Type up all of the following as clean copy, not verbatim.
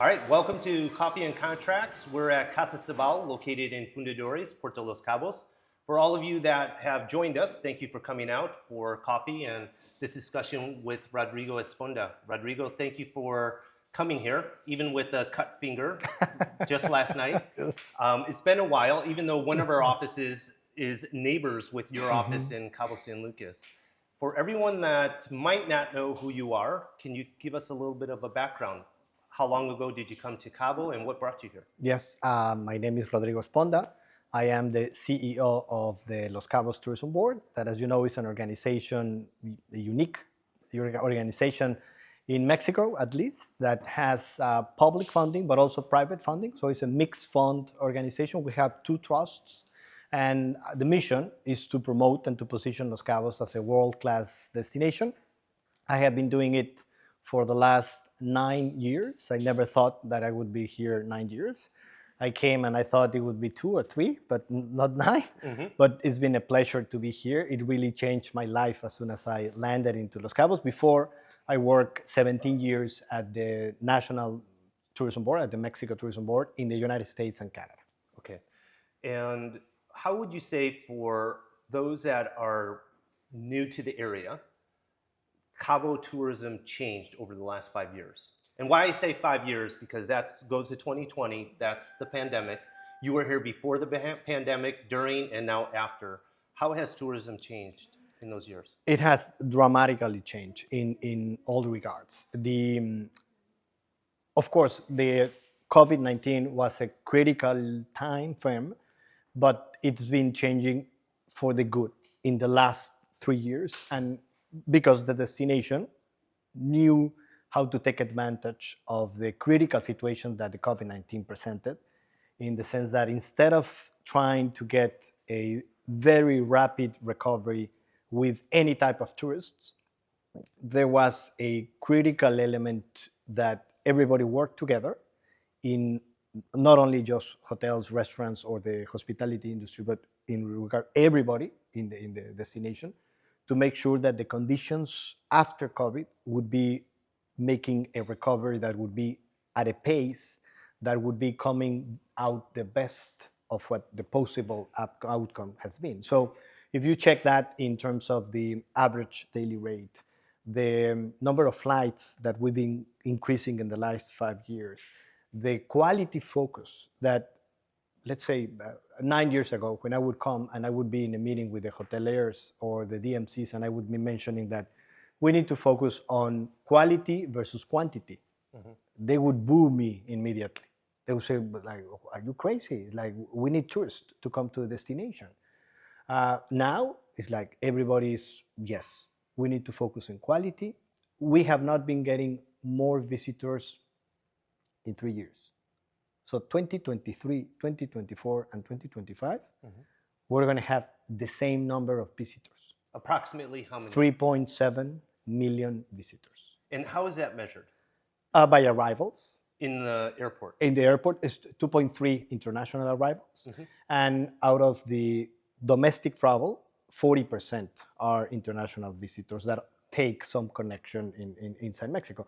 right, welcome to Coffee and Contracts. We're at Casa Sabal, located in Fundadores, Puerto Los Cabos. For all of you that have joined us, thank you for coming out for coffee and this discussion with Rodrigo Esponda. Rodrigo, thank you for coming here, even with a cut finger just last night. It's been a while, even though one of our offices is neighbors with your office in Cabo San Lucas. For everyone that might not know who you are, can you give us a little bit of a background? How long ago did you come to Cabo and what brought you here? Yes, my name is Rodrigo Esponda. I am the CEO of the Los Cabos Tourism Board, that, as you know, is an organization, a unique organization in Mexico, at least, that has public funding but also private funding. So it's a mixed fund organization. We have two trusts, and the mission is to promote and to position Los Cabos as a world-class destination. I have been doing it for the last 9 years. I never thought that I would be here 9 years. I came and I thought it would be 2 or 3, but not 9. But it's been a pleasure to be here. It really changed my life as soon as I landed into Los Cabos. Before, I worked 17 years at the National Tourism Board, at the Mexico Tourism Board in the United States and Canada. Okay. And how would you say, for those that are new to the area, Cabo tourism changed over the last 5 years? And why I say 5 years, because that goes to 2020, that's the pandemic. You were here before the pandemic, during, and now after. How has tourism changed in those years? It has dramatically changed in all regards. Of course, the COVID-19 was a critical time frame, but it's been changing for the good in the last 3 years. And because the destination knew how to take advantage of the critical situation that the COVID-19 presented, in the sense that instead of trying to get a very rapid recovery with any type of tourists, there was a critical element that everybody worked together in not only just hotels, restaurants, or the hospitality industry, but in regard everybody in the destination, to make sure that the conditions after COVID would be making a recovery that would be at a pace that would be coming out the best of what the possible outcome has been. So if you check that in terms of the average daily rate, the number of flights that we've been increasing in the last 5 years, the quality focus that, let's say, 9 years ago, when I would come and I would be in a meeting with the hoteliers or the DMCs, and I would be mentioning that we need to focus on quality versus quantity, they would boo me immediately. They would say, like, are you crazy? Like, we need tourists to come to the destination. Now, it's like everybody's, yes, we need to focus on quality. We have not been getting more visitors in 3 years. So 2023, 2024, and 2025, we're going to have the same number of visitors. Approximately how many? 3.7 million visitors. And how is that measured? By arrivals. In the airport? In the airport, it's 2.3 international arrivals. And out of the domestic travel, 40% are international visitors that take some connection inside Mexico.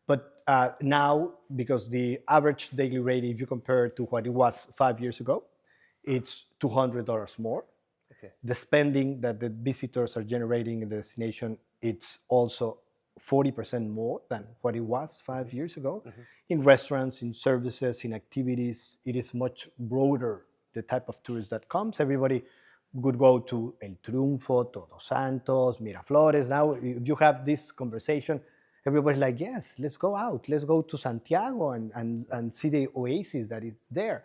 But now, because the average daily rate, if you compare it to what it was 5 years ago, it's $200 more. Okay. The spending that the visitors are generating in the destination, it's also 40% more than what it was 5 years ago. In restaurants, in services, in activities, it is much broader, the type of tourist that comes. Everybody would go to El Triunfo, Todos Santos, Miraflores. Now, if you have this conversation, everybody's like, yes, let's go out. Let's go to Santiago and see the oasis that is there.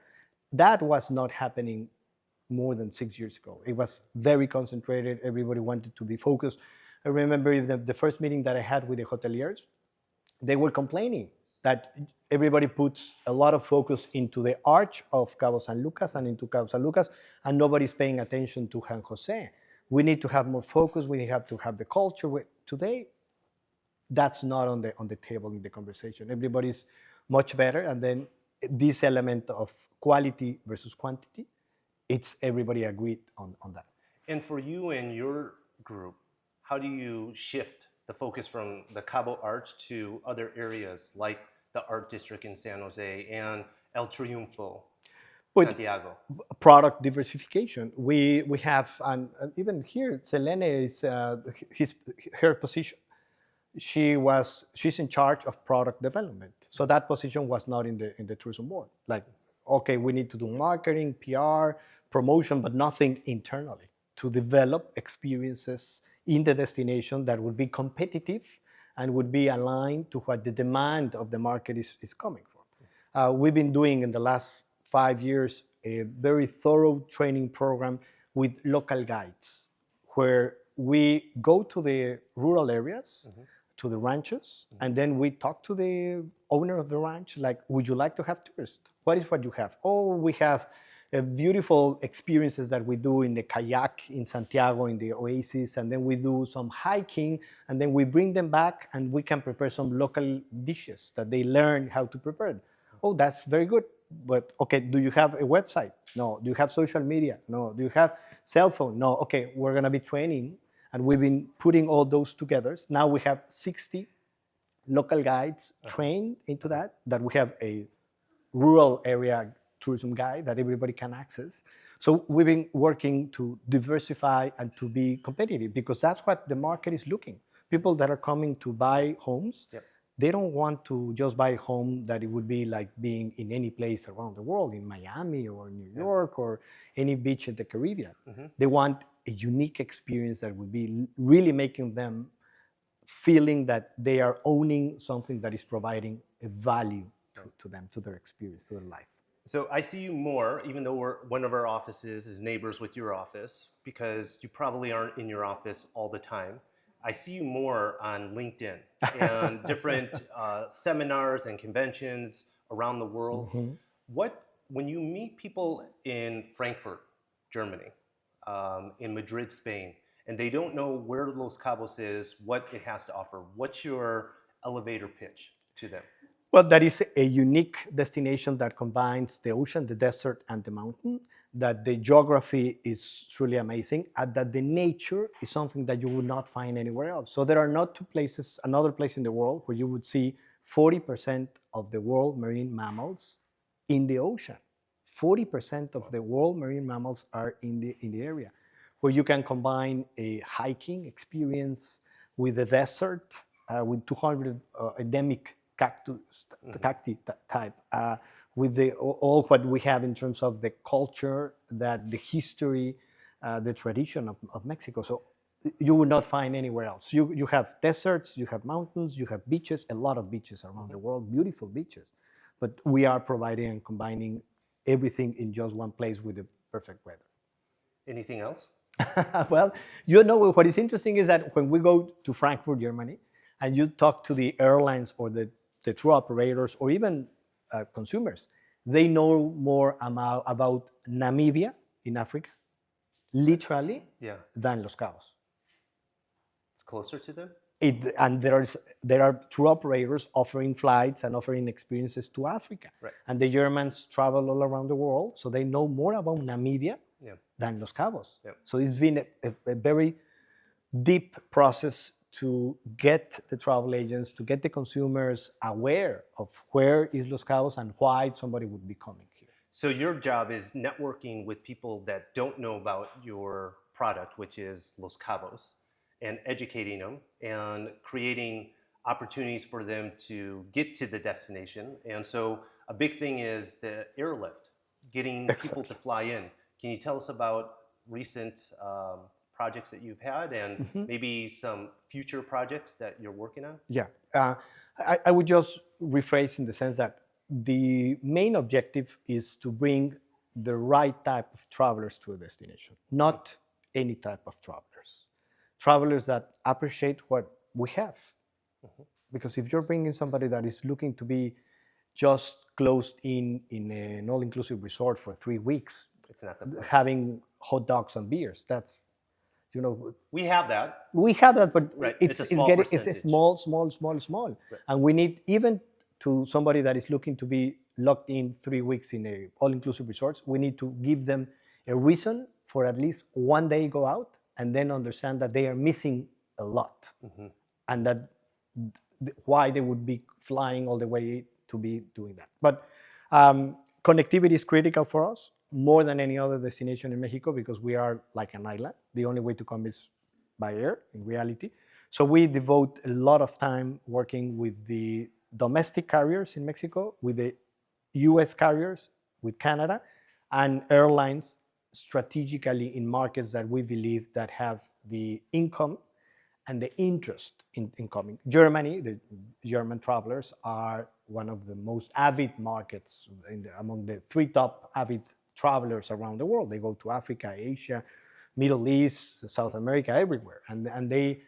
That was not happening more than 6 years ago. It was very concentrated. Everybody wanted to be focused. I remember the first meeting that I had with the hoteliers, they were complaining that everybody puts a lot of focus into the arch of Cabo San Lucas and into Cabo San Lucas, and nobody's paying attention to San Jose. We need to have more focus. We have to have the culture. Today, that's not on the table in the conversation. Everybody's much better, and then this element of quality versus quantity, it's everybody agreed on that. And for you and your group, how do you shift the focus from the Cabo Arch to other areas like the art district in San Jose, and El Triunfo, But Santiago. product diversification. We have, and even here, Selene is her position. She's in charge of product development. So that position was not in the tourism board. Like, okay, we need to do marketing, PR, promotion, but nothing internally to develop experiences in the destination that would be competitive and would be aligned to what the demand of the market is coming from. We've been doing in the last 5 years a very thorough training program with local guides, where we go to the rural areas, to the ranches, and then we talk to the owner of the ranch, like, would you like to have tourists? What is what you have? Oh, we have beautiful experiences that we do in the kayak in Santiago, in the oasis, and then we do some hiking, and then we bring them back and we can prepare some local dishes that they learn how to prepare. Oh, that's very good. But okay, do you have a website? No. Do you have social media? No. Do you have cell phone? No. Okay, we're gonna be training, and we've been putting all those together. Now we have 60 local guides trained into that we have a rural area tourism guide that everybody can access. So we've been working to diversify and to be competitive, because that's what the market is looking. People that are coming to buy homes, they don't want to just buy a home that it would be like being in any place around the world, in Miami or New York or any beach in the Caribbean. They want a unique experience that would be really making them feeling that they are owning something that is providing a value to them, to their experience, to their life. So I see you more, even though one of our offices is neighbors with your office, because you probably aren't in your office all the time. I see you more on LinkedIn and different seminars and conventions around the world. When you meet people in Frankfurt, Germany, in Madrid, Spain, and they don't know where Los Cabos is, what it has to offer, what's your elevator pitch to them? Well, that is a unique destination that combines the ocean, the desert, and the mountain, that the geography is truly amazing, and that the nature is something that you would not find anywhere else. So there are not another place in the world where you would see 40% of the world marine mammals in the ocean. 40% of the world marine mammals are in the area, where you can combine a hiking experience with the desert, with 200 endemic cacti type, with all what we have in terms of the culture, the history, the tradition of Mexico. So you will not find anywhere else. You have deserts, you have mountains, you have beaches, a lot of beaches around the world, beautiful beaches. But we are providing and combining everything in just one place with the perfect weather. Anything else? Well, you know, what is interesting is that when we go to Frankfurt, Germany, and you talk to the airlines or the tour operators or even consumers, they know more about Namibia in Africa, literally, than Los Cabos. It's closer to them? And there are tour operators offering flights and offering experiences to Africa. And the Germans travel all around the world, so they know more about Namibia than Los Cabos. So it's been a very deep process to get the travel agents, to get the consumers aware of where is Los Cabos and why somebody would be coming here. So your job is networking with people that don't know about your product, which is Los Cabos, and educating them and creating opportunities for them to get to the destination. And so a big thing is the airlift, getting people to fly in. Can you tell us about recent projects that you've had and maybe some future projects that you're working on? Yeah, I would just rephrase in the sense that the main objective is to bring the right type of travelers to a destination, not any type of travelers. Travelers that appreciate what we have. Because if you're bringing somebody that is looking to be just closed in an all-inclusive resort for 3 weeks, it's not the place. Having hot dogs and beers, that's, you know, we have that, but it's a small. And we need, even to somebody that is looking to be locked in 3 weeks in a all-inclusive resorts, we need to give them a reason for at least one day go out, and then understand that they are missing a lot, and that why they would be flying all the way to be doing that. But connectivity is critical for us more than any other destination in Mexico because we are like an island. The only way to come is by air in reality. So we devote a lot of time working with the domestic carriers in Mexico, with the US carriers, with Canada, and airlines strategically in markets that we believe that have the income and the interest in coming. Germany, the German travelers are one of the most avid markets among the 3 top avid travelers around the world. They go to Africa, Asia, Middle East, South America, everywhere. And they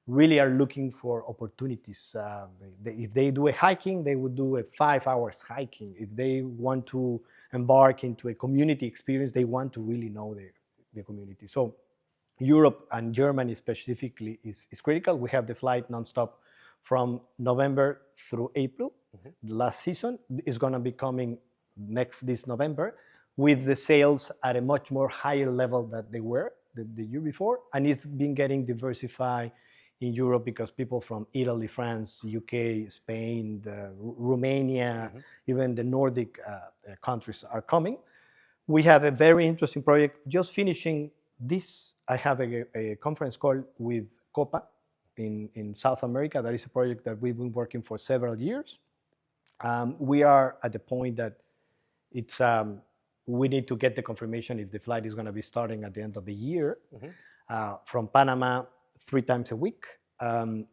really are looking for opportunities. If they do a hiking, they would do a 5 hours hiking. If they want to embark into a community experience, they want to really know the community. So Europe and Germany specifically is critical. We have the flight nonstop from November through April. The last season is going to be coming this November with the sales at a much more higher level than they were the year before. And it's been getting diversified in Europe because people from Italy, France, UK, Spain, Romania, even the Nordic countries are coming. We have a very interesting project just finishing this. I have a conference call with Copa in South America. That is a project that we've been working for several years. We are at the point that it's we need to get the confirmation if the flight is going to be starting at the end of the year from Panama 3 times a week.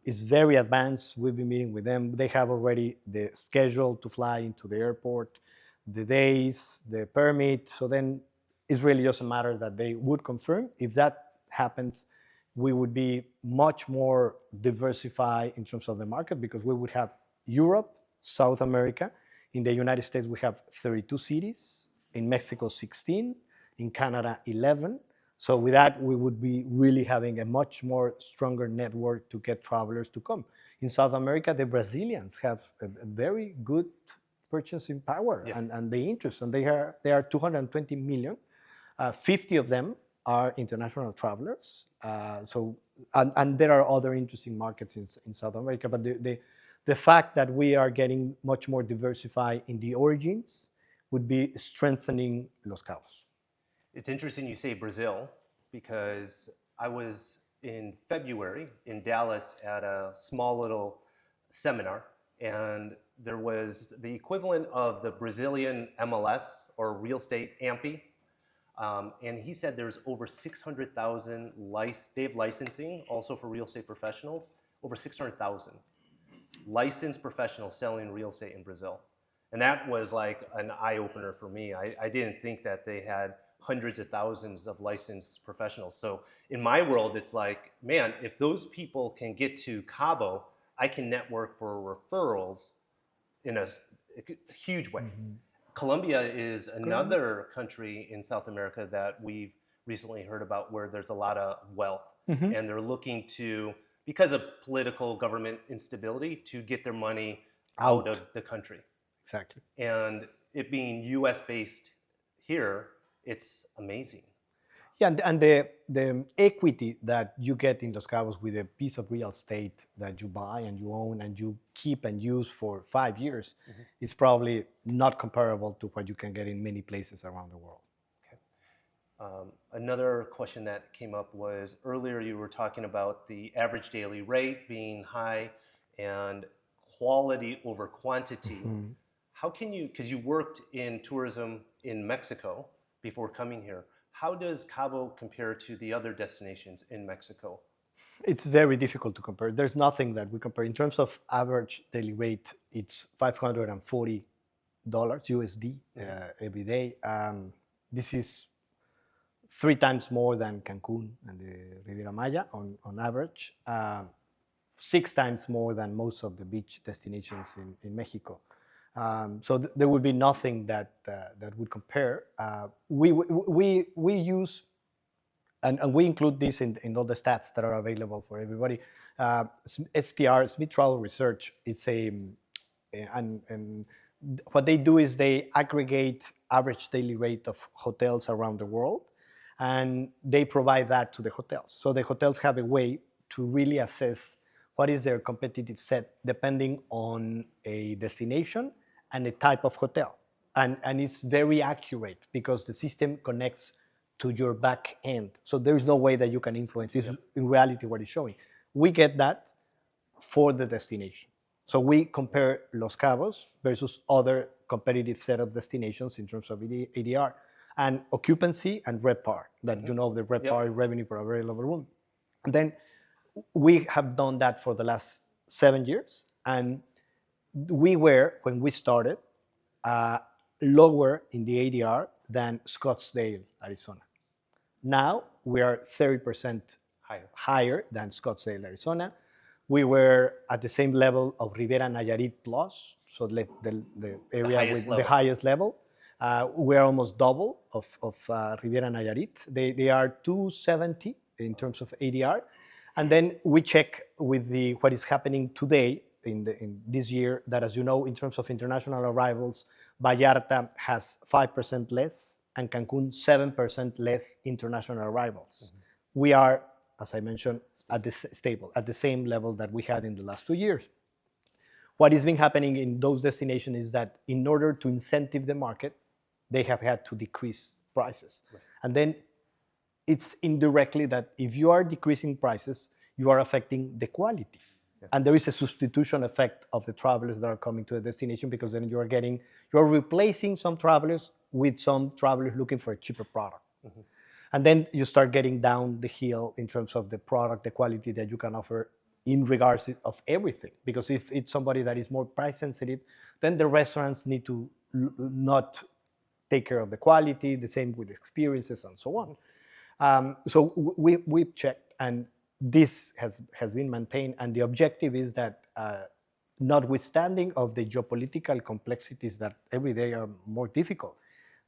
It's very advanced. We've been meeting with them. They have already the schedule to fly into the airport, the days, the permit. So then it's really just a matter that they would confirm. If that happens, we would be much more diversified in terms of the market because we would have Europe, South America. In the United States, we have 32 cities. In Mexico, 16. In Canada, 11. So with that, we would be really having a much more stronger network to get travelers to come. In South America, the Brazilians have a very good purchasing power and the interest, and they are 220 million. 50 of them are international travelers. And there are other interesting markets in South America. But the fact that we are getting much more diversified in the origins would be strengthening Los Cabos. It's interesting you say Brazil because I was in February in Dallas at a small little seminar, and there was the equivalent of the Brazilian MLS or real estate AMPI. And he said there's over 600,000 they have licensing also for real estate professionals, over 600,000 licensed professionals selling real estate in Brazil. And that was like an eye-opener for me. I didn't think that they had hundreds of thousands of licensed professionals. So in my world, it's like, man, if those people can get to Cabo, I can network for referrals in a huge way. Colombia is another country in South America that we've recently heard about where there's a lot of wealth. And they're looking to, because of political government instability, to get their money out of the country. Exactly. And it being US based here, it's amazing. Yeah, and the equity that you get in Los Cabos with a piece of real estate that you buy and you own and you keep and use for 5 years is probably not comparable to what you can get in many places around the world. Okay. Another question that came up was earlier you were talking about the average daily rate being high and quality over quantity. How can you, because you worked in tourism in Mexico before coming here, how does Cabo compare to the other destinations in Mexico? It's very difficult to compare. There's nothing that we compare. In terms of average daily rate, it's $540 USD every day. This is 3 times more than Cancun and the Riviera Maya on average, 6 times more than most of the beach destinations in Mexico. So there would be nothing that would compare. We use, and we include this in all the stats that are available for everybody. STR, Smith Travel Research, it's and what they do is they aggregate average daily rate of hotels around the world, and they provide that to the hotels. So the hotels have a way to really assess what is their competitive set depending on a destination and a type of hotel. And it's very accurate because the system connects to your back end. So there is no way that you can influence. This is in reality what it's showing. We get that for the destination. So we compare Los Cabos versus other competitive set of destinations in terms of ADR and occupancy and RevPAR, that you know the RevPAR revenue per available room. And then we have done that for the last 7 years. And we were, when we started, lower in the ADR than Scottsdale, Arizona. Now we are 30% higher than Scottsdale, Arizona. We were at the same level of Riviera Nayarit Plus, so the area with the highest level. We are almost double of Riviera Nayarit. They are 270 in terms of ADR. And then we check with what is happening today in this year, that, as you know, in terms of international arrivals, Vallarta has 5% less and Cancun 7% less international arrivals. We are, as I mentioned, at the same level that we had in the last 2 years. What has been happening in those destinations is that in order to incentive the market, they have had to decrease prices. Right. And then it's indirectly that if you are decreasing prices, you are affecting the quality. Yeah. And there is a substitution effect of the travelers that are coming to the destination, because then you're replacing some travelers with some travelers looking for a cheaper product. Mm-hmm. And then you start getting down the hill in terms of the product, the quality that you can offer in regards of everything. Because if it's somebody that is more price sensitive, then the restaurants need to not take care of the quality, the same with experiences and so on. So we've checked, and this has been maintained. And the objective is that notwithstanding of the geopolitical complexities that every day are more difficult,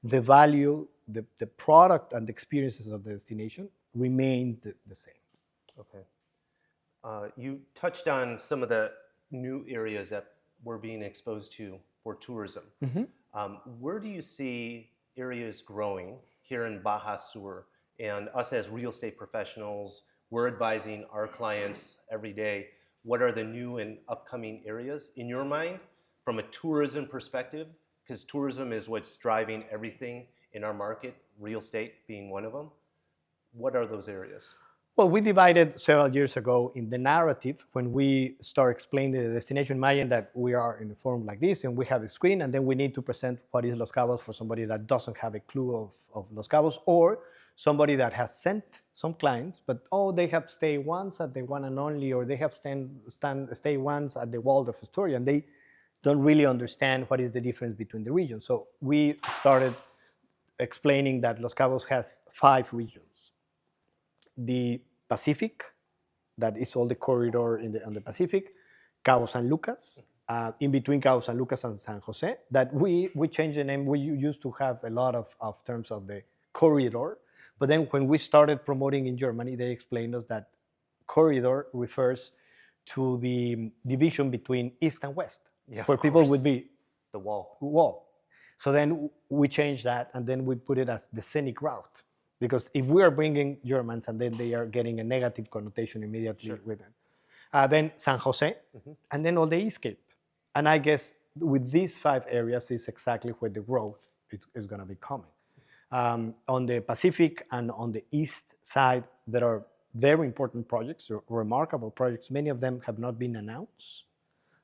the value, the product and the experiences of the destination remains the same. Okay. You touched on some of the new areas that we're being exposed to for tourism. Mm-hmm. Where do you see areas growing here in Baja Sur? And us as real estate professionals, we're advising our clients every day. What are the new and upcoming areas in your mind from a tourism perspective? Because tourism is what's driving everything in our market, real estate being one of them. What are those areas? Well, we divided several years ago in the narrative when we start explaining the destination. Imagine that we are in a forum like this and we have a screen, and then we need to present what is Los Cabos for somebody that doesn't have a clue of Los Cabos, or somebody that has sent some clients, but they have stayed once at the One and Only, or they have stayed once at the Waldorf Astoria, and they don't really understand what is the difference between the regions. So we started explaining that Los Cabos has 5 regions. The Pacific, that is all the corridor on the Pacific, Cabo San Lucas, in between Cabo San Lucas and San Jose, that we changed the name. We used to have a lot of terms of the corridor, but then when we started promoting in Germany, they explained us that corridor refers to the division between East and West, where people would be the wall. So then we changed that, and then we put it as the scenic route. Because if we are bringing Germans and then they are getting a negative connotation immediately with them. Then San Jose, and then all the East Cape. And I guess with these 5 areas is exactly where the growth is going to be coming. On the Pacific and on the East side, there are very important projects, remarkable projects. Many of them have not been announced,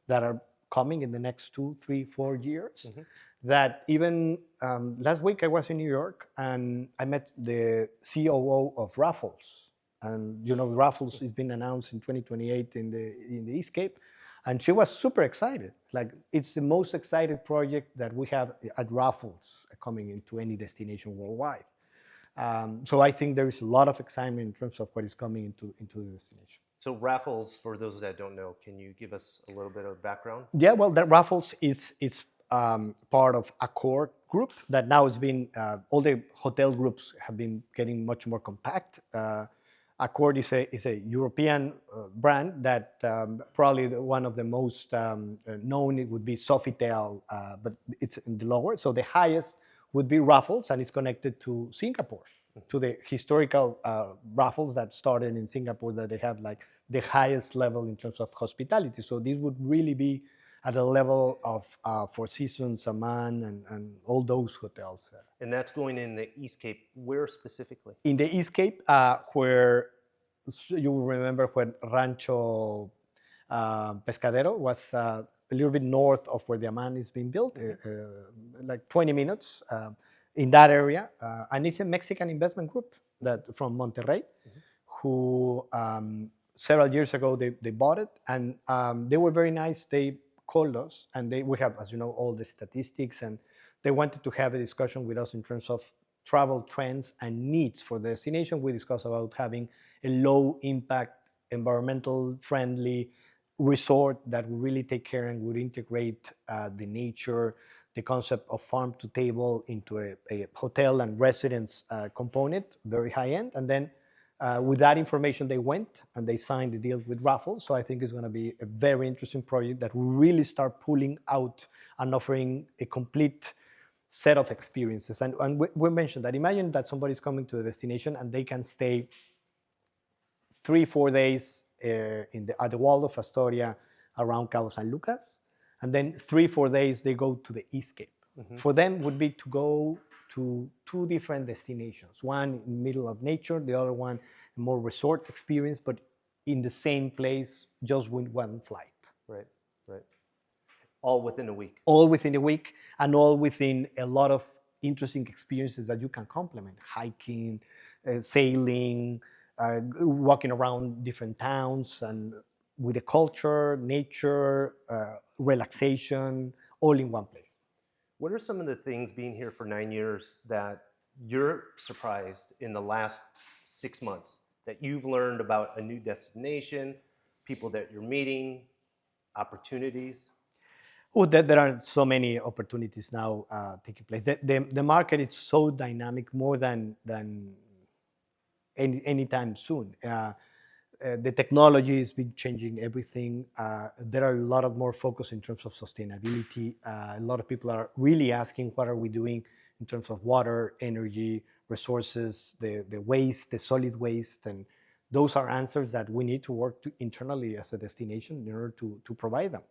that are coming in the next 2, 3, 4 years. Mm-hmm. That even last week I was in New York and I met the COO of Raffles, and Raffles has been announced in 2028 in the East Cape, and she was super excited. Like, it's the most excited project that we have at Raffles coming into any destination worldwide. So I think there is a lot of excitement in terms of what is coming into the destination. So Raffles, for those that don't know, can you give us a little bit of background? Yeah, well, that Raffles is part of Accor group that now has been, all the hotel groups have been getting much more compact. Accor is a European brand that probably one of the most known, it would be Sofitel, but it's in the lower. So the highest would be Raffles, and it's connected to Singapore, to the historical Raffles that started in Singapore, that they have like the highest level in terms of hospitality. So this would really be at the level of Four Seasons, Aman, and all those hotels. And that's going in the East Cape. Where specifically? In the East Cape, where you will remember when Rancho Pescadero was a little bit north of where the Aman is being built, like 20 minutes in that area. And it's a Mexican investment group that from Monterrey, who several years ago they bought it, and they were very nice. They called us, and we have, as you know, all the statistics, and they wanted to have a discussion with us in terms of travel trends and needs for the destination. We discussed about having a low impact, environmental friendly resort that would really take care and would integrate the nature, the concept of farm to table into a hotel and residence component, very high end. And then with that information, they went and they signed the deal with Raffles. So I think it's going to be a very interesting project that will really start pulling out and offering a complete set of experiences. And we mentioned that. Imagine that somebody's coming to a destination and they can stay 3-4 days at the Waldorf Astoria around Cabo San Lucas, and then 3-4 days they go to the East Cape. For them would be to go to 2 different destinations, one in the middle of nature, the other one a more resort experience, but in the same place, just with one flight. Right, right. All within a week. All within a week, and all within a lot of interesting experiences that you can complement: hiking, sailing, walking around different towns, and with the culture, nature, relaxation, all in one place. What are some of the things being here for 9 years that you're surprised in the last 6 months that you've learned about a new destination, people that you're meeting, opportunities? Oh, there are so many opportunities now taking place. The market is so dynamic, more than anytime soon. The technology has been changing everything. There are a lot of more focus in terms of sustainability. A lot of people are really asking, what are we doing in terms of water, energy, resources, the waste, the solid waste, and those are answers that we need to work internally as a destination in order to provide them.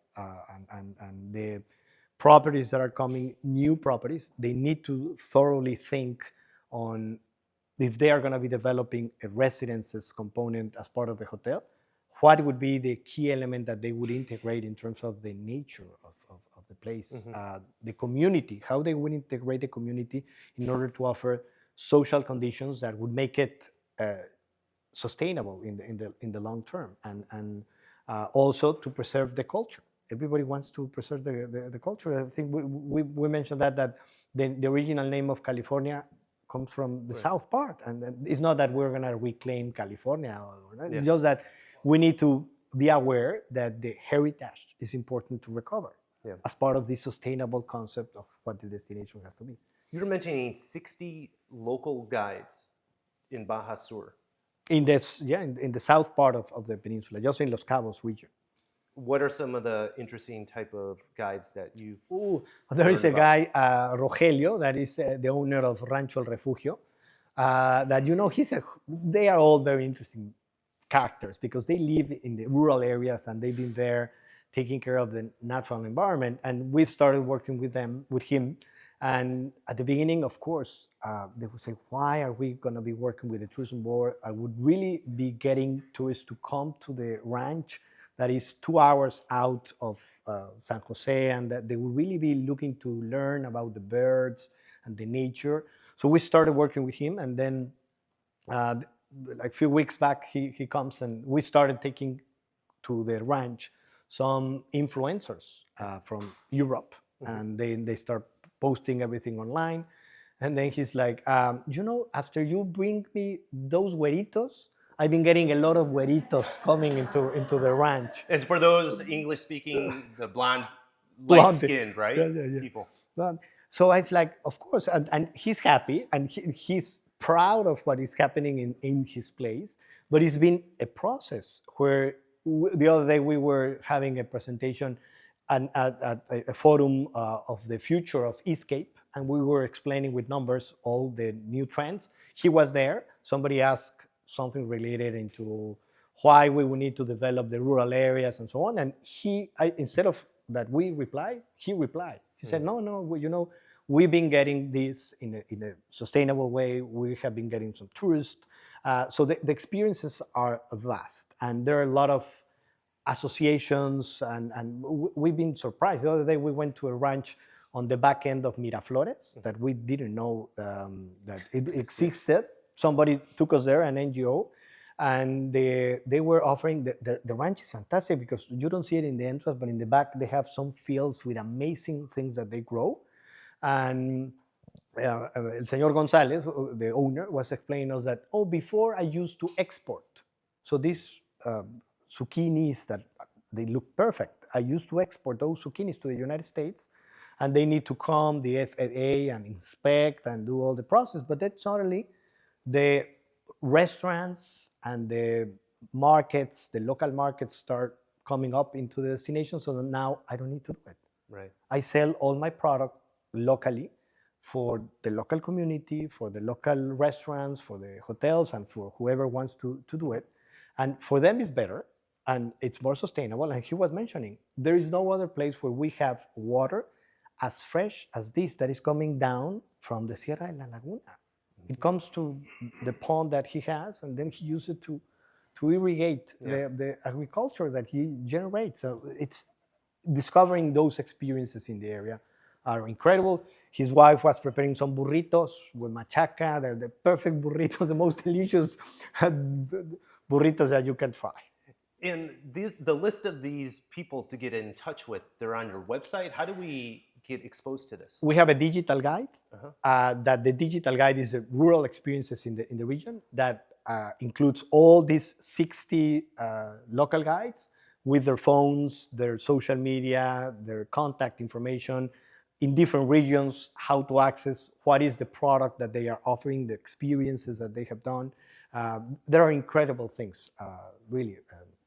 And the properties that are coming, new properties, they need to thoroughly think on if they are going to be developing a residences component as part of the hotel, what would be the key element that they would integrate in terms of the nature of the place, the community, how they would integrate the community in order to offer social conditions that would make it sustainable in the long term, and also to preserve the culture. Everybody wants to preserve the culture. I think we mentioned that the original name of California comes from the south part, and it's not that we're going to reclaim California. It's just that we need to be aware that the heritage is important to recover as part of the sustainable concept of what the destination has to be. You're mentioning 60 local guides in Baja Sur. In the south part of the peninsula, just in Los Cabos region. What are some of the interesting type of guides that you've there is a guy, Rogelio, that is the owner of Rancho El Refugio, that, you know, they are all very interesting characters because they live in the rural areas and they've been there taking care of the natural environment. And we've started working with him. And at the beginning, of course, they would say, why are we going to be working with the tourism board? I would really be getting tourists to come to the ranch that is 2 hours out of San Jose, and that they will really be looking to learn about the birds and the nature. So we started working with him, and then like a few weeks back, he comes and we started taking to the ranch some influencers from Europe, and they start posting everything online. And then he's like, you know, after you bring me those güeritos, I've been getting a lot of güeritos coming into the ranch. And for those English speaking, the blonde, light skinned, right? Yeah. People. So it's like, of course, and he's happy and he's proud of what is happening in his place. But it's been a process where the other day we were having a presentation at a forum of the future of East Cape, and we were explaining with numbers all the new trends. He was there. Somebody asked something related into why we would need to develop the rural areas and so on. And instead of that we replied, he replied. He said, no, we've been getting this in a sustainable way. We have been getting some tourists. So the experiences are vast, and there are a lot of associations, and we've been surprised. The other day we went to a ranch on the back end of Miraflores that we didn't know that it existed. Somebody took us there, an NGO, and they were offering, the ranch is fantastic because you don't see it in the entrance, but in the back they have some fields with amazing things that they grow. And El Señor González, the owner, was explaining us that, before I used to export. So these zucchinis that they look perfect, I used to export those zucchinis to the United States, and they need to come, the FAA, and inspect and do all the process. But then suddenly the restaurants and the markets, the local markets, start coming up into the destination, so that now I don't need to do it. Right. I sell all my product locally for the local community, for the local restaurants, for the hotels, and for whoever wants to do it. And for them it's better, and it's more sustainable. And he was mentioning, there is no other place where we have water as fresh as this that is coming down from the Sierra de la Laguna. It comes to the pond that he has, and then he uses it to irrigate the agriculture that he generates. So it's discovering those experiences in the area are incredible. His wife was preparing some burritos with machaca. They're the perfect burritos, the most delicious burritos that you can try. And the list of these people to get in touch with, they're on your website. How do we get exposed to this? We have a digital guide. That the digital guide is rural experiences in the region that includes all these 60 local guides with their phones, their social media, their contact information in different regions, how to access, what is the product that they are offering, the experiences that they have done. There are incredible things, really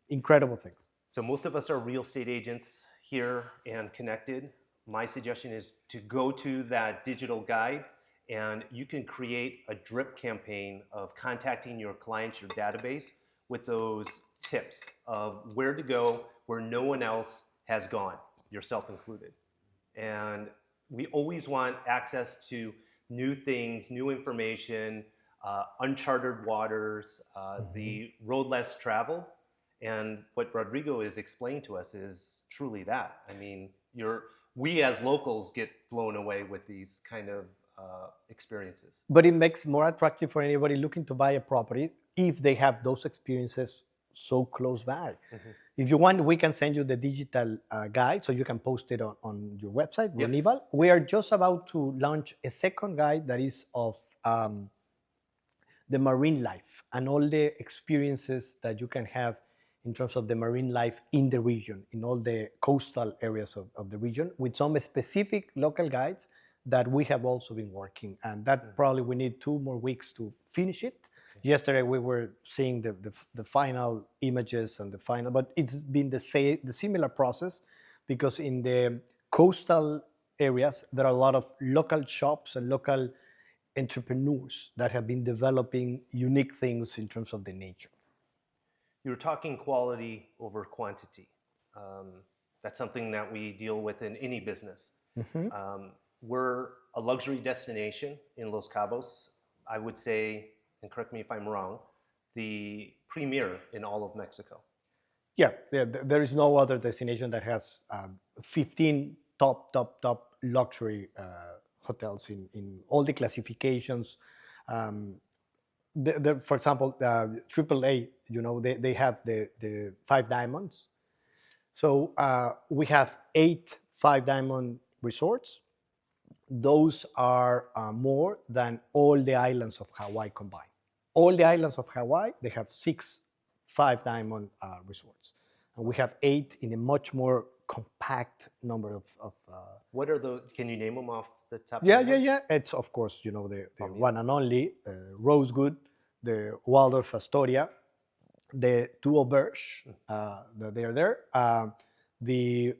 incredible things. So most of us are real estate agents here and connected. My suggestion is to go to that digital guide, and you can create a drip campaign of contacting your clients, your database, with those tips of where to go, where no one else has gone, yourself included. And we always want access to new things, new information, uncharted waters, the road less traveled. And what Rodrigo is explaining to us is truly that. I mean, we as locals get blown away with these kind of experiences. But it makes more attractive for anybody looking to buy a property if they have those experiences so close by. If you want, we can send you the digital guide so you can post it on your website, Ronival. We are just about to launch a second guide that is of the marine life and all the experiences that you can have in terms of the marine life in the region, in all the coastal areas of the region, with some specific local guides that we have also been working. And that probably we need 2 more weeks to finish it. Yesterday we were seeing the final images and the final, but it's been the similar process, because in the coastal areas there are a lot of local shops and local entrepreneurs that have been developing unique things in terms of the nature. You were talking quality over quantity. That's something that we deal with in any business. We're a luxury destination in Los Cabos. I would say, and correct me if I'm wrong, the premier in all of Mexico. Yeah, there is no other destination that has 15 top luxury hotels in all the classifications. For example, AAA, they have the 5 diamonds. So we have 8 5-diamond resorts. Those are more than all the islands of Hawaii combined. All the islands of Hawaii, they have 6 5-diamond resorts. And we have 8 in a much more compact number of what are those? Can you name them off the top? Yeah. It's, of course, the one and only Rosewood, the Waldorf Astoria, the 2 Auberge, they are there. The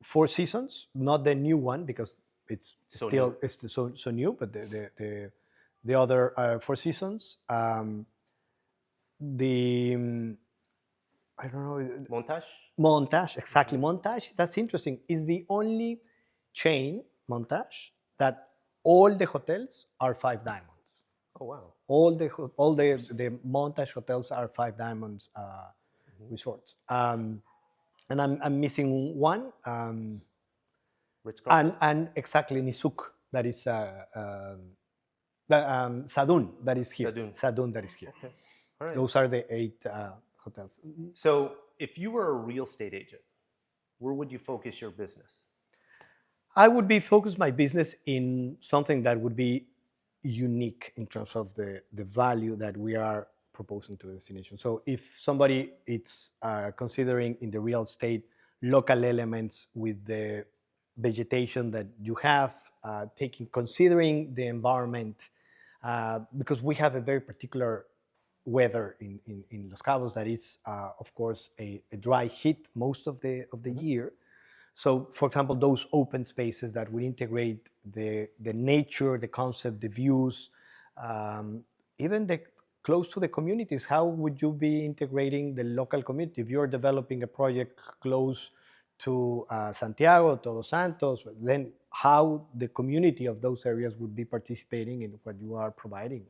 4 Seasons, not the new one because it's so still new. It's so new, but the other 4 Seasons. The I don't know. Montage? Montage, exactly. Montage, that's interesting, is the only chain, Montage, that all the hotels are 5 diamonds. Oh, wow. All the Montage hotels are 5 diamonds resorts. And I'm missing one. Ritz Carlton? And exactly Nisuk, that is Sadun, that is here. Sadun. Sadun, that is here. Okay. All right. Those are the 8 hotels. So, if you were a real estate agent, where would you focus your business? I would be focused my business in something that would be unique in terms of the value that we are proposing to the destination. So if somebody is considering in the real estate local elements with the vegetation that you have, considering the environment, because we have a very particular weather in Los Cabos that is, of course, a dry heat most of the year. So, for example, those open spaces that would integrate the nature, the concept, the views, even the close to the communities. How would you be integrating the local community? If you're developing a project close to Santiago, Todos Santos, then how the community of those areas would be participating in what you are providing.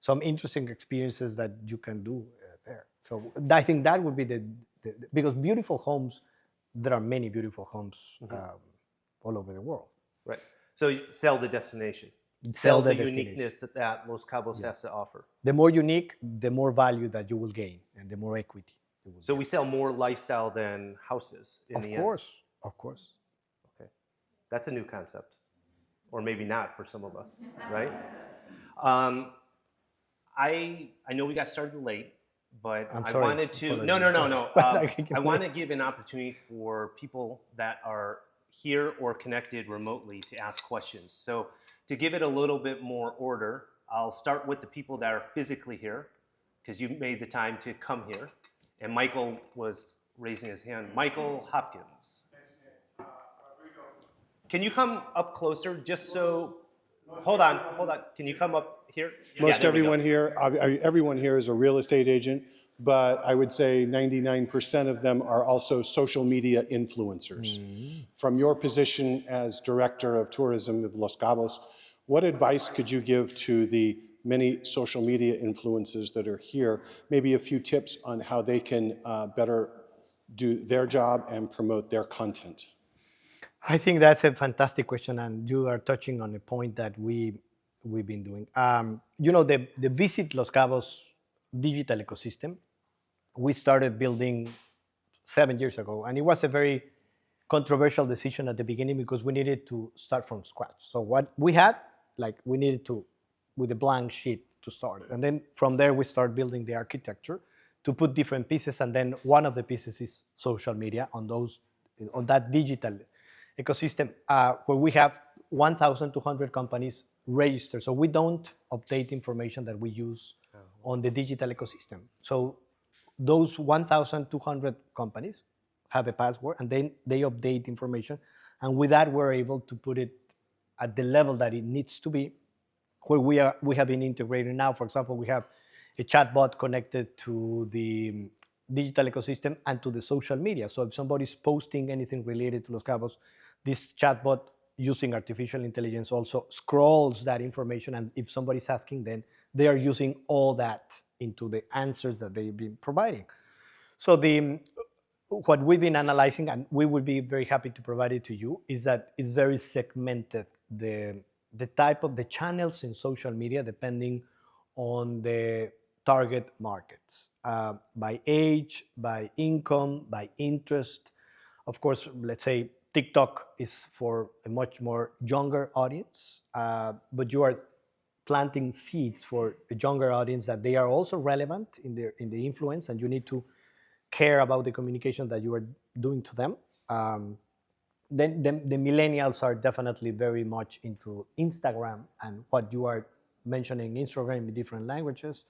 Some interesting experiences that you can do there. So I think that would be because beautiful homes, there are many beautiful homes all over the world. Right. So you sell the destination. Sell the uniqueness that Los Cabos has to offer. The more unique, the more value that you will gain and the more equity you will So we sell more lifestyle than houses in the end. Of course. Okay. That's a new concept. Or maybe not for some of us, right? I know we got started late, but I'm I sorry. wanted to no. I want to give an opportunity for people that are here or connected remotely to ask questions. So to give it a little bit more order, I'll start with the people that are physically here, because you made the time to come here. And Michael was raising his hand. Michael Hopkins. Can you come up closer just so, hold on. Can you come up here? Most there we go. everyone here is a real estate agent, but I would say 99% of them are also social media influencers. From your position as Director of Tourism of Los Cabos, what advice could you give to the many social media influencers that are here? Maybe a few tips on how they can better do their job and promote their content. I think that's a fantastic question, and you are touching on a point that we've been doing. The Visit Los Cabos digital ecosystem, we started building 7 years ago, and it was a very controversial decision at the beginning because we needed to start from scratch. So what we had, we needed to, with a blank sheet to start. And then from there, we start building the architecture to put different pieces. And then one of the pieces is social media on that digital ecosystem, where we have 1,200 companies registered. So we don't update information that we use on the digital ecosystem. So those 1,200 companies have a password, and then they update information. And with that, we're able to put it at the level that it needs to be, where we have been integrated now. For example, we have a chatbot connected to the digital ecosystem and to the social media. So if somebody's posting anything related to Los Cabos, this chatbot using artificial intelligence also scrolls that information. And if somebody's asking, then they are using all that into the answers that they've been providing. So what we've been analyzing, and we would be very happy to provide it to you, is that it's very segmented, the type of the channels in social media, depending on the target markets, by age, by income, by interest. Of course, let's say TikTok is for a much more younger audience, but you are planting seeds for a younger audience that they are also relevant in the influence, and you need to care about the communication that you are doing to them. Then the millennials are definitely very much into Instagram and what you are mentioning, Instagram in different languages.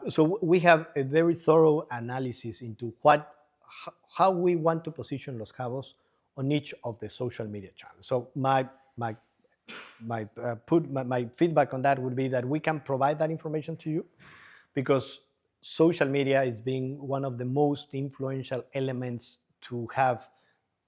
So we have a very thorough analysis into how we want to position Los Cabos on each of the social media channels. So my feedback on that would be that we can provide that information to you, because social media is being one of the most influential elements to have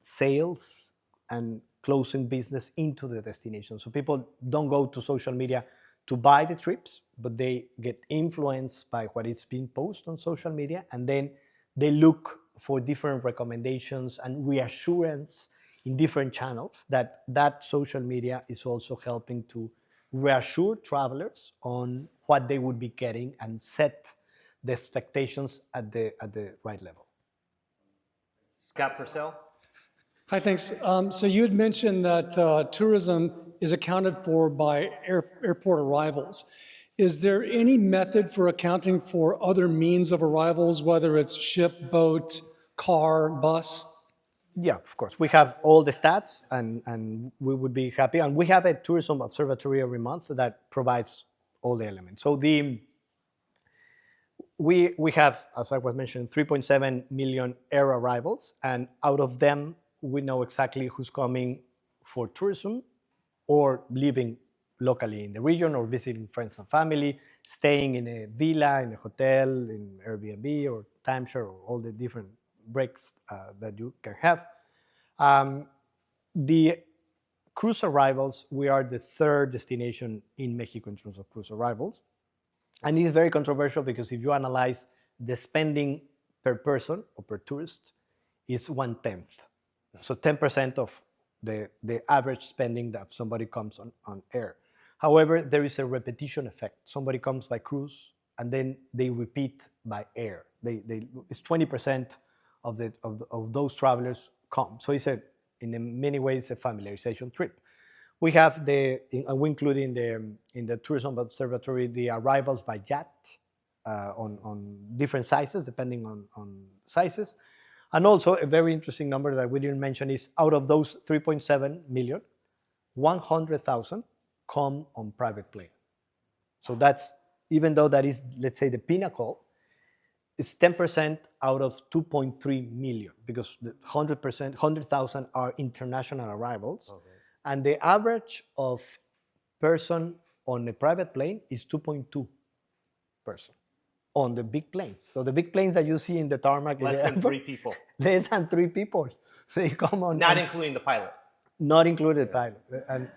sales and closing business into the destination. So people don't go to social media to buy the trips, but they get influenced by what is being posted on social media, and then they look for different recommendations and reassurance in different channels that social media is also helping to reassure travelers on what they would be getting and set the expectations at the right level. Scott Purcell? Hi, thanks. So you had mentioned that tourism is accounted for by airport arrivals. Is there any method for accounting for other means of arrivals, whether it's ship, boat, car, bus? Yeah, of course. We have all the stats, and we would be happy. And we have a tourism observatory every month that provides all the elements. So we have, as I was mentioning, 3.7 million air arrivals, and out of them, we know exactly who's coming for tourism or living locally in the region or visiting friends and family, staying in a villa, in a hotel, in Airbnb or timeshare, or all the different breaks that you can have. The cruise arrivals, we are the third destination in Mexico in terms of cruise arrivals. And it's very controversial because if you analyze the spending per person or per tourist, is 1/10. So 10% of the average spending that somebody comes on air. However, there is a repetition effect. Somebody comes by cruise and then they repeat by air. It's 20% of those travelers come. So it's in many ways a familiarization trip. We have we include in the tourism observatory the arrivals by yacht on different sizes depending on sizes. And also a very interesting number that we didn't mention is out of those 3.7 million, 100,000 come on private plane. So that's, even though that is, let's say, the pinnacle, it's 10% out of 2.3 million because the 100,000 are international arrivals. Okay. And the average of person on a private plane is 2.2 person on the big planes. So the big planes that you see in the tarmac, less than 3 people. Less than 3 people. They come on. Not including the pilot. Not included pilot. And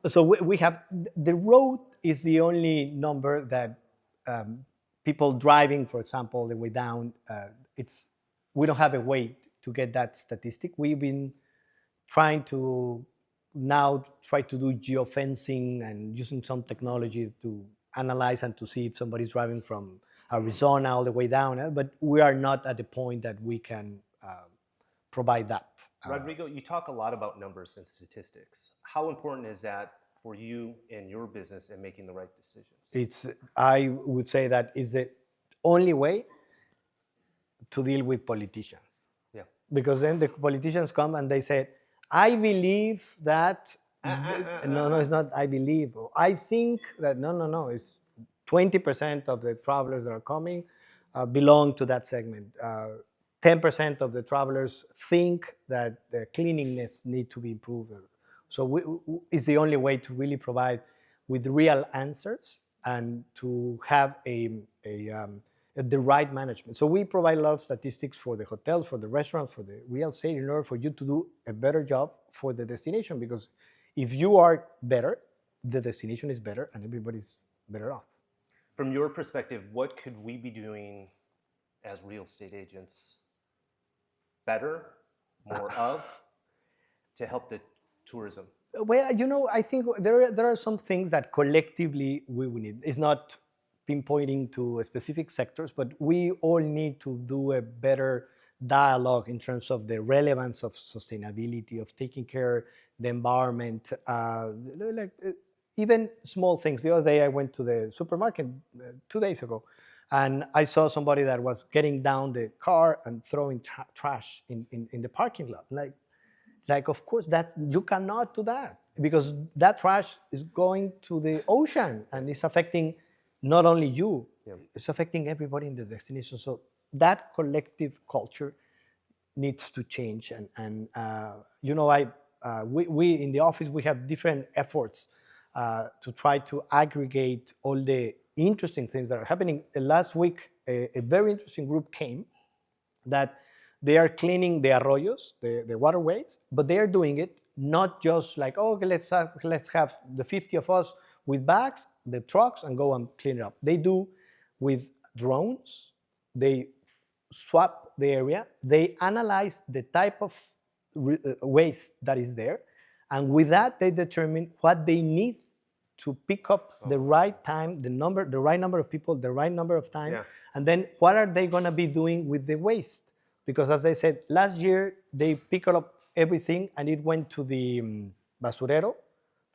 so we have, the road is the only number that people driving, for example, the way down, we don't have a way to get that statistic. We've been trying to now try to do geofencing and using some technology to analyze and to see if somebody's driving from Arizona all the way down, but we are not at the point that we can provide that. Rodrigo, you talk a lot about numbers and statistics. How important is that for you and your business in making the right decisions? I would say that is the only way to deal with politicians. Yeah. Because then the politicians come and they say, I believe that, no, it's not I believe. I think that, no, it's 20% of the travelers that are coming belong to that segment. 10% of the travelers think that the cleanliness need to be improved. So it's the only way to really provide with real answers and to have the right management. So we provide a lot of statistics for the hotels, for the restaurants, for the real estate in order for you to do a better job for the destination. Because if you are better, the destination is better and everybody's better off. From your perspective, what could we be doing as real estate agents better, more of, to help the tourism? Well, I think there are some things that collectively we will need. It's not pinpointing to specific sectors, but we all need to do a better dialogue in terms of the relevance of sustainability, of taking care of the environment, even small things. The other day I went to the supermarket 2 days ago, and I saw somebody that was getting down the car and throwing trash in the parking lot. Like, of course, that you cannot do that because that trash is going to the ocean and it's affecting not only you, it's affecting everybody in the destination. So that collective culture needs to change. We in the office, we have different efforts. to try to aggregate all the interesting things that are happening. Last week, a very interesting group came that they are cleaning the arroyos, the waterways, but they are doing it not just like, oh, okay, let's have the 50 of us with bags, the trucks, and go and clean it up. They do with drones. They swap the area. They analyze the type of waste that is there, and with that, they determine what they need to pick up the right time, the right number of people, the right number of time, and then what are they going to be doing with the waste? Because as I said, last year they picked up everything and it went to the basurero,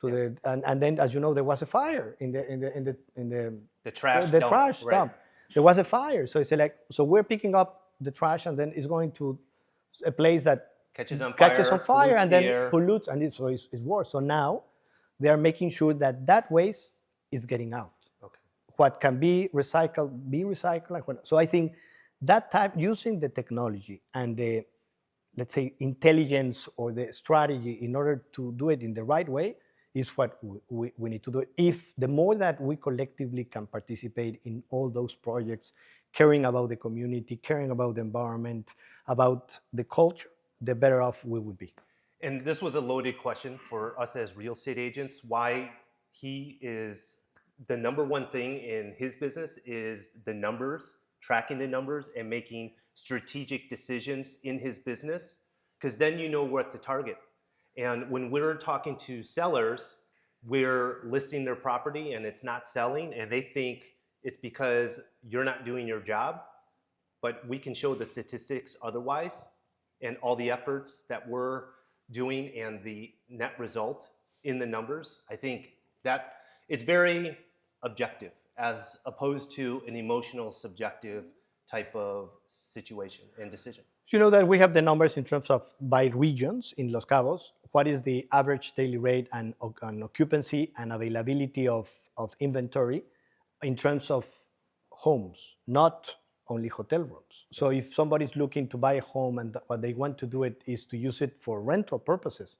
and then, as you know, there was a fire in The trash the dump, trash right. dump. There was a fire, so it's like, so we're picking up the trash and then it's going to a place that Catches on fire, pollutes and the then air. pollutes, and it's worse. So now they are making sure that that waste is getting out. Okay. What can be recycled. So I think that type, using the technology and the, let's say, intelligence or the strategy in order to do it in the right way is what we need to do. If the more that we collectively can participate in all those projects, caring about the community, caring about the environment, about the culture, the better off we would be. And this was a loaded question for us as real estate agents. Why he is the number one thing in his business is the numbers, tracking the numbers and making strategic decisions in his business, because then you know what to target. And when we're talking to sellers, we're listing their property and it's not selling and they think it's because you're not doing your job, but we can show the statistics otherwise and all the efforts that we're doing and the net result in the numbers. I think that it's very objective as opposed to an emotional, subjective type of situation and decision. You know that we have the numbers in terms of by regions in Los Cabos. What is the average daily rate and occupancy and availability of inventory in terms of homes, not only hotel rooms. So if somebody's looking to buy a home and what they want to do it is to use it for rental purposes,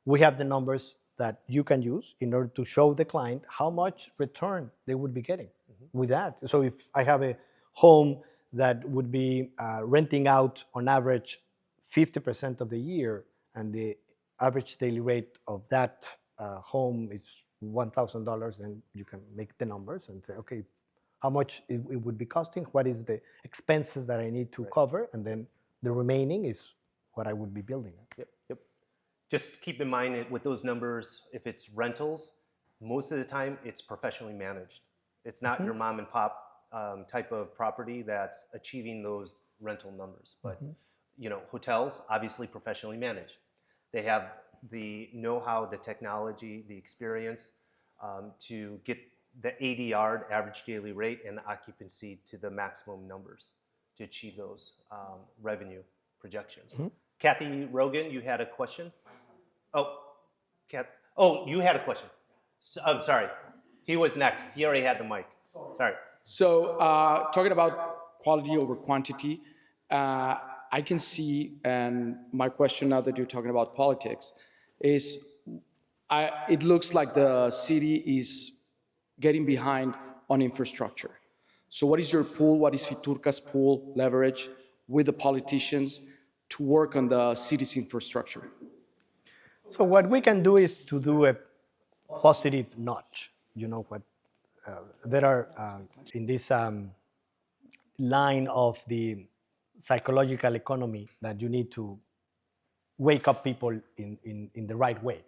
we have the numbers that you can use in order to show the client how much return they would be getting with that. So if I have a home that would be renting out on average 50% of the year and the average daily rate of that home is $1,000, then you can make the numbers and say, okay, how much it would be costing, what is the expenses that I need to cover, and then the remaining is what I would be building. Yep. Just keep in mind with those numbers, if it's rentals, most of the time it's professionally managed. It's not your mom and pop type of property that's achieving those rental numbers. But you know, hotels, obviously professionally managed. They have the know-how, the technology, the experience to get the ADR, average daily rate, and the occupancy to the maximum numbers to achieve those revenue projections. Kathy Rogan, you had a question? Oh, you had a question. I'm sorry. He was next. He already had the mic. Sorry. So talking about quality over quantity, I can see, and my question now that you're talking about politics, is it looks like the city is getting behind on infrastructure. So what is your pool, what is Fiturca's pool leverage with the politicians to work on the city's infrastructure? So what we can do is to do a positive notch. You know what? There are in this line of the psychological economy that you need to wake up people in the right way.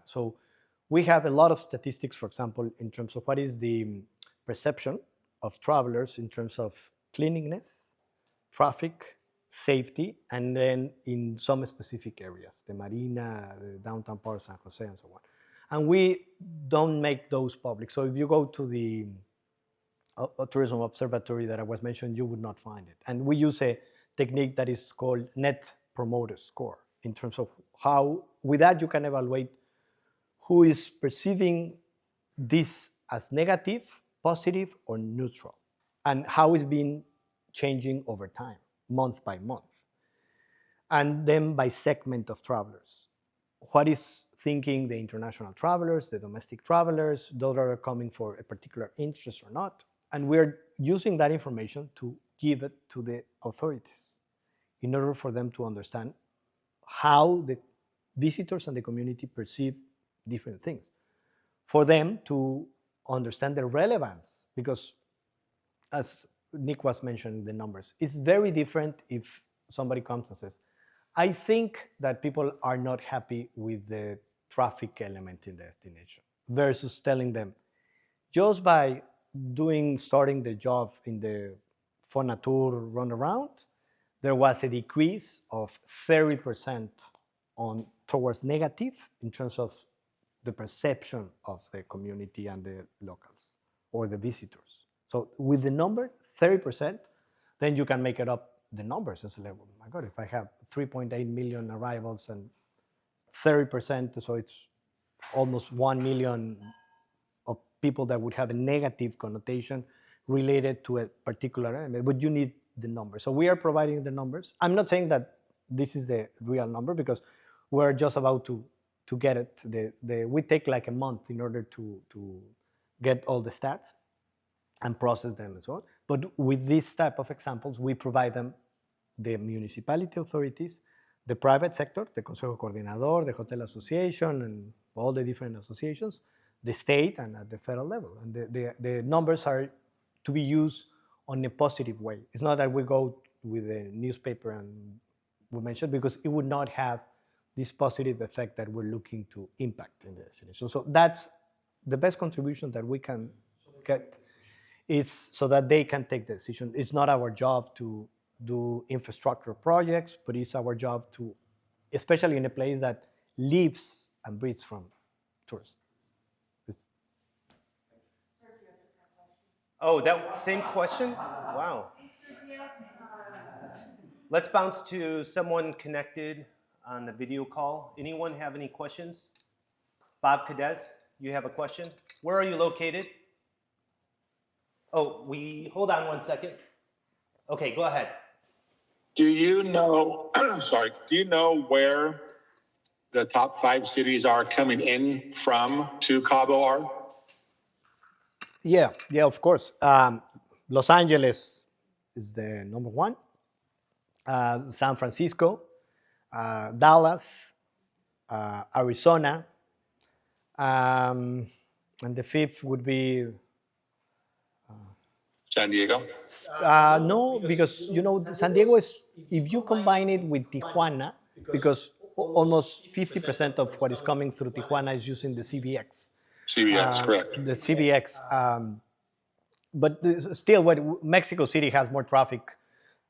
So we have a lot of statistics, for example, in terms of what is the perception of travelers in terms of cleanliness, traffic, safety, and then in some specific areas, the Marina, the downtown part of San Jose, and so on. And we don't make those public. So if you go to the tourism observatory that I was mentioning, you would not find it. And we use a technique that is called Net Promoter Score in terms of how, with that, you can evaluate who is perceiving this as negative, positive, or neutral, and how it's been changing over time, month by month. And then by segment of travelers. What is thinking the international travelers, the domestic travelers, those that are coming for a particular interest or not. And we're using that information to give it to the authorities in order for them to understand how the visitors and the community perceive different things. For them to understand the relevance, because as Nick was mentioning the numbers, it's very different if somebody comes and says, I think that people are not happy with the traffic element in the destination, versus telling them, just by starting the job in the Fonatur runaround, there was a decrease of 30% towards negative in terms of the perception of the community and the locals or the visitors. So with the number 30%, then you can make it up the numbers as a level. My God, if I have 3.8 million arrivals and 30%, so it's almost 1 million of people that would have a negative connotation related to a particular element, but you need the numbers. So we are providing the numbers. I'm not saying that this is the real number because we're just about to get it. We take like a month in order to get all the stats and process them and so on. But with this type of examples, we provide them the municipality authorities, the private sector, the Consejo Coordinador, the Hotel Association, and all the different associations, the state, and at the federal level. And the numbers are to be used on a positive way. It's not that we go with a newspaper and we mention, because it would not have this positive effect that we're looking to impact in the destination. So that's the best contribution that we can get, is so that they can take the decision. It's not our job to do infrastructure projects, but it's our job to, especially in a place that lives and breathes from tourists. Oh, that same question? Wow. Let's bounce to someone connected on the video call. Anyone have any questions? Bob Cadez, you have a question? Where are you located? Oh, hold on one second. Okay, go ahead. Do you know, do you know where the top 5 cities are coming in from to Cabo are? Yeah, of course. Los Angeles is the number one. San Francisco, Dallas, Arizona, and the 5th would be San Diego? no, because San Diego is, if you combine it with Tijuana, because almost 50% of what is coming through Tijuana is using the CBX. CBX, correct. The CBX. But still, Mexico City has more traffic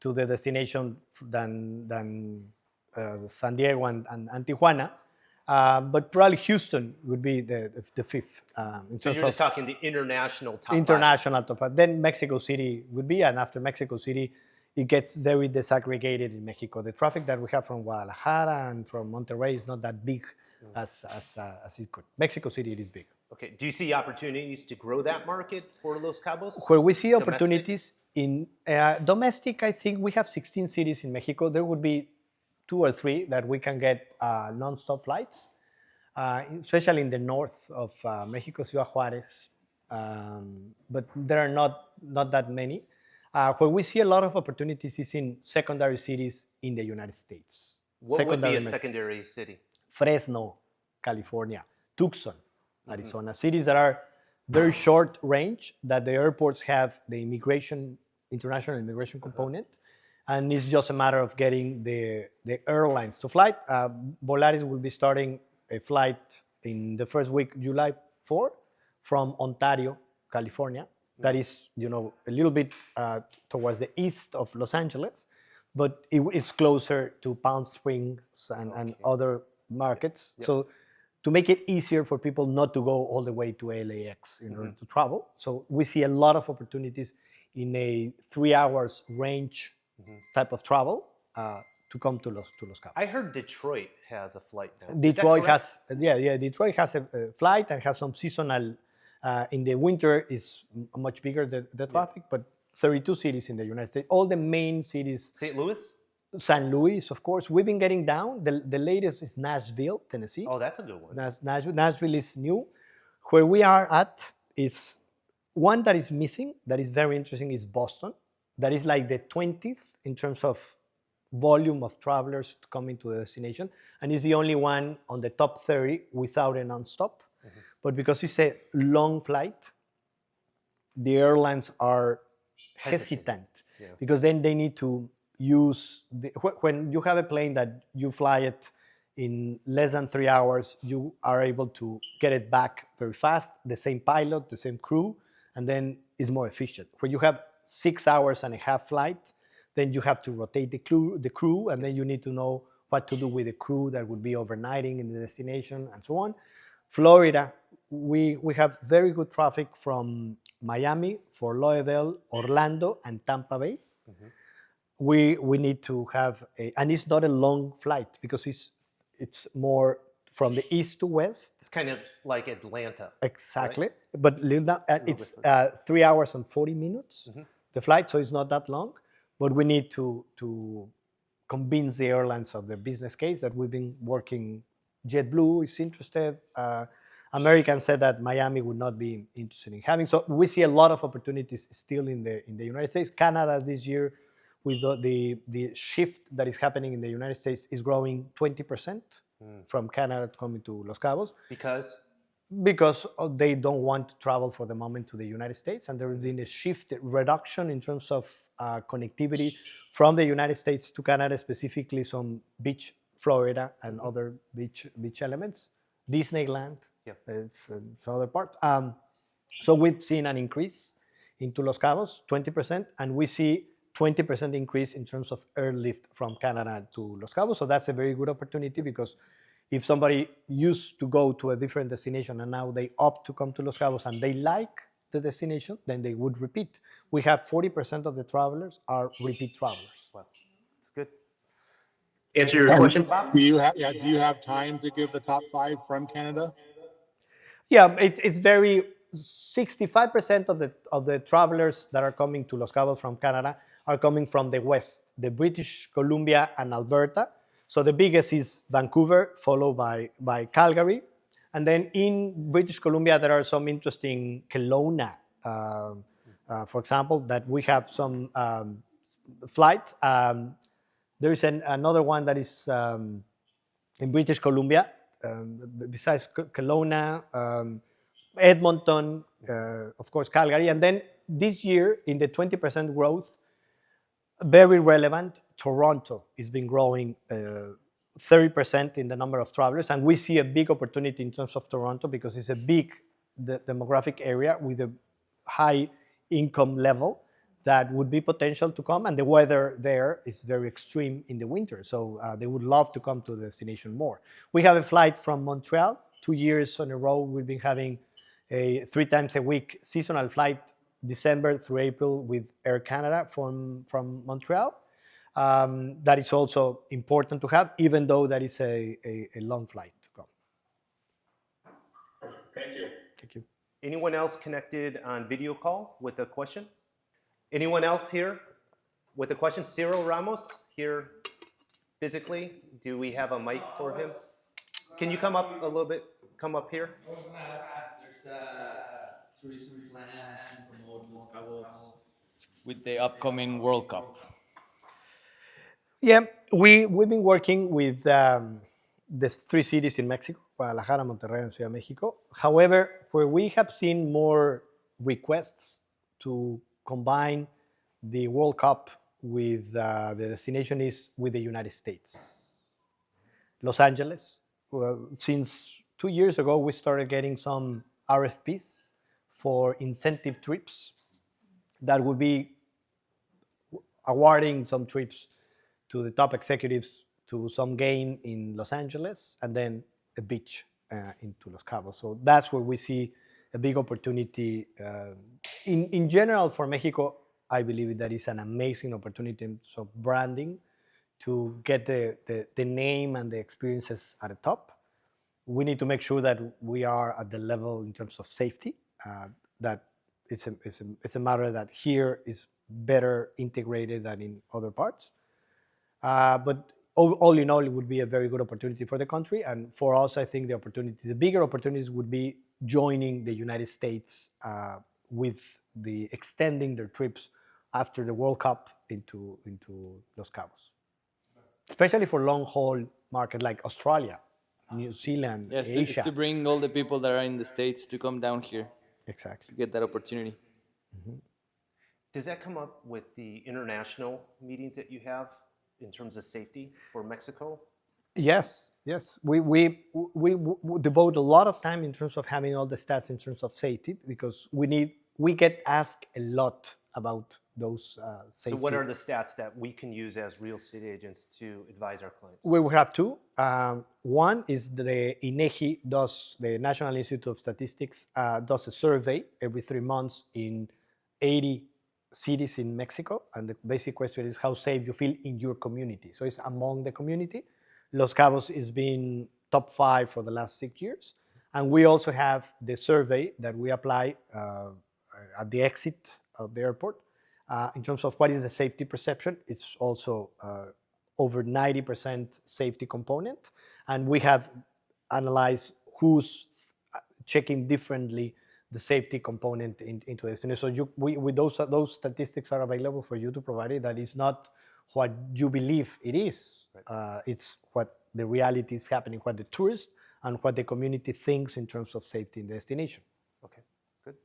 to the destination than San Diego and Tijuana. But probably Houston would be the 5th. So you're just talking the international top 5. International top 5. Then Mexico City would be, and after Mexico City, it gets very disaggregated in Mexico. The traffic that we have from Guadalajara and from Monterrey is not that big as it could. Mexico City, it is big. Okay. Do you see opportunities to grow that market for Los Cabos? Where we see opportunities in domestic, I think we have 16 cities in Mexico. There would be 2 or 3 that we can get non-stop flights, especially in the north of Mexico, Ciudad Juárez. But there are not that many. Where we see a lot of opportunities is in secondary cities in the United States. What would be a secondary city? Fresno, California, Tucson, Arizona, cities that are very short range, that the airports have the international immigration component, and it's just a matter of getting the airlines to fly. Volaris will be starting a flight in the first week, July 4, from Ontario, California. That is, a little bit towards the east of Los Angeles, but it's closer to Palm Springs and other markets. Yep. So to make it easier for people not to go all the way to LAX in order to travel. So we see a lot of opportunities in a 3 hours range type of travel to come to Los Cabos. I heard Detroit has a flight now. Detroit has a flight and has some seasonal. In the winter is much bigger the traffic, but 32 cities in the United States. All the main cities. St. Louis? San Luis, of course. We've been getting down. The latest is Nashville, Tennessee. Oh, that's a good one. Nashville is new. Where we are at is one that is missing, that is very interesting, is Boston. That is like the 20th in terms of volume of travelers coming to the destination, and is the only one on the top 30 without a nonstop. But because it's a long flight, the airlines are hesitant because then they need to use when you have a plane that you fly it in less than 3 hours, you are able to get it back very fast, the same pilot, the same crew, and then it's more efficient. When you have 6 hours and a half flight, then you have to rotate the crew, and then you need to know what to do with the crew that would be overnighting in the destination and so on. Florida, we have very good traffic from Miami, Fort Lauderdale, Orlando, and Tampa Bay. We need to have and it's not a long flight because it's more from the east to west. It's kind of like Atlanta. Exactly, right? But it's 3 hours and 40 minutes, the flight, so it's not that long. But we need to convince the airlines of the business case that we've been working. JetBlue is interested. American said that Miami would not be interested in having. So we see a lot of opportunities still in the United States. Canada this year, with the shift that is happening in the United States, is growing 20% from Canada coming to Los Cabos. Because they don't want to travel for the moment to the United States, and there has been a shift, reduction in terms of connectivity from the United States to Canada, specifically some beach, Florida, and other beach elements, Disneyland, some other part. So we've seen an increase into Los Cabos, 20%, and we see 20% increase in terms of airlift from Canada to Los Cabos. So that's a very good opportunity, because if somebody used to go to a different destination and now they opt to come to Los Cabos and they like the destination, then they would repeat. We have 40% of the travelers are repeat travelers. Wow, that's good. Answer your question, Bob? Do you have time to give the top 5 from Canada? Yeah, it's very 65% of the travelers that are coming to Los Cabos from Canada are coming from the west, the British Columbia and Alberta. So the biggest is Vancouver, followed by Calgary. And then in British Columbia, there are some interesting Kelowna, for example, that we have some flights. There is another one that is in British Columbia, besides Kelowna, Edmonton, of course, Calgary. And then this year, in the 20% growth, very relevant, Toronto has been growing 30% in the number of travelers. And we see a big opportunity in terms of Toronto, because it's a big demographic area with a high income level that would be potential to come. And the weather there is very extreme in the winter. So they would love to come to the destination more. We have a flight from Montreal. 2 years in a row, we've been having a 3 times a week seasonal flight, December through April, with Air Canada from Montreal. That is also important to have, even though that is a long flight to come. Thank you. Thank you. Anyone else connected on video call with a question? Anyone else here with a question? Cyril Ramos here physically. Do we have a mic for him? Can you come up a little bit? Come up here. I was going to ask if there's a tourism plan to promote Los Cabos with the upcoming World Cup. Yeah, we've been working with the 3 cities in Mexico, Guadalajara, Monterrey, and Ciudad de Mexico. However, where we have seen more requests to combine the World Cup with the destination is with the United States. Los Angeles. Well, since 2 years ago, we started getting some RFPs for incentive trips that would be awarding some trips to the top executives to some gain in Los Angeles, and then a beach into Los Cabos. So that's where we see a big opportunity. In general, for Mexico, I believe that is an amazing opportunity in terms of branding, to get the name and the experiences at the top. We need to make sure that we are at the level in terms of safety, that it's a matter that here is better integrated than in other parts. But all in all, it would be a very good opportunity for the country. And for us, I think the bigger opportunities would be joining the United States with the extending their trips after the World Cup into Los Cabos, especially for long haul market like Australia, New Zealand, Yes, Asia. to bring all the people that are in the States to come down here Exactly. to get that opportunity. Does that come up with the international meetings that you have in terms of safety for Mexico? Yes. We devote a lot of time in terms of having all the stats in terms of safety because we get asked a lot about those safety. So what are the stats that we can use as real estate agents to advise our clients? We will have two. One is the INEGI the National Institute of Statistics, does a survey every 3 months in 80 cities in Mexico. And the basic question is how safe you feel in your community. So it's among the community. Los Cabos is being top 5 for the last 6 years. And we also have the survey that we apply at the exit of the airport. In terms of what is the safety perception, it's also over 90% safety component. And we have analyzed who's checking differently the safety component into this. So those statistics are available for you to provide it. That is not what you believe it is. Right. It's what the reality is happening, what the tourist and what the community thinks in terms of safety in the destination. Okay, good.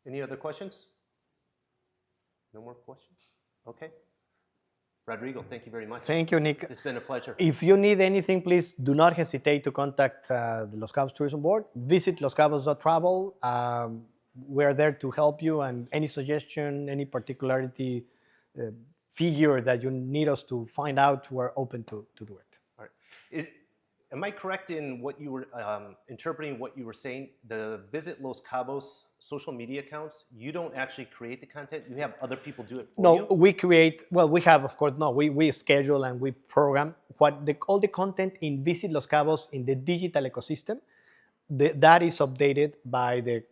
Any other questions? No more questions? Okay. Rodrigo, thank you very much. Thank you, Nick. It's been a pleasure. If you need anything, please do not hesitate to contact the Los Cabos Tourism Board. Visit loscabos.travel. We're there to help you, and any suggestion, any particularity, figure that you need us to find out, we're open to do it. All right. Am I correct in what you were interpreting what you were saying? The Visit Los Cabos social media accounts, you don't actually create the content, you have other people do it for you? No, we create, we have, of course, we schedule and we program all the content in Visit Los Cabos in the digital ecosystem. That is updated by the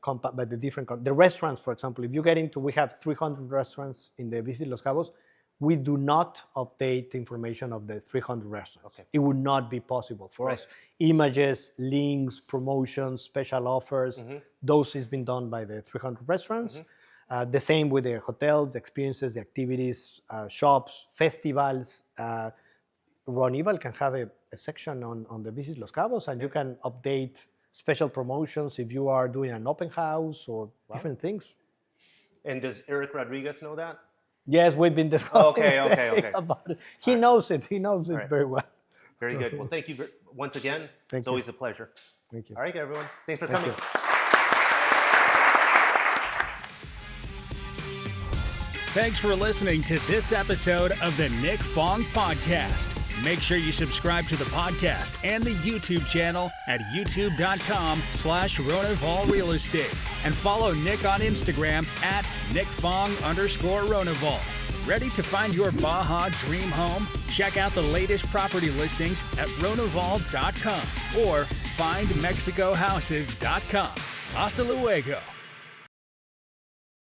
restaurants, for example. If you get into, we have 300 restaurants in the Visit Los Cabos. We do not update information of the 300 restaurants. Okay. It would not be possible for us. Images, links, promotions, special offers, those has been done by the 300 restaurants. The same with the hotels, experiences, the activities, shops, festivals. Ronival can have a section on the Visit Los Cabos, and you can update special promotions if you are doing an open house or different things. And does Eric Rodriguez know that? Yes, we've been discussing okay. about it. He knows it. He knows it very well. Very good. Well, thank you once again. It's always a pleasure. Thank you. All right, everyone. Thanks for coming. Thanks for listening to this episode of the Nick Fong Podcast. Make sure you subscribe to the podcast and the YouTube channel at youtube.com/Ronaval Real Estate and follow Nick on Instagram at NickFong_Ronaval. Ready to find your Baja dream home? Check out the latest property listings at ronaval.com or findmexicohouses.com. Hasta luego.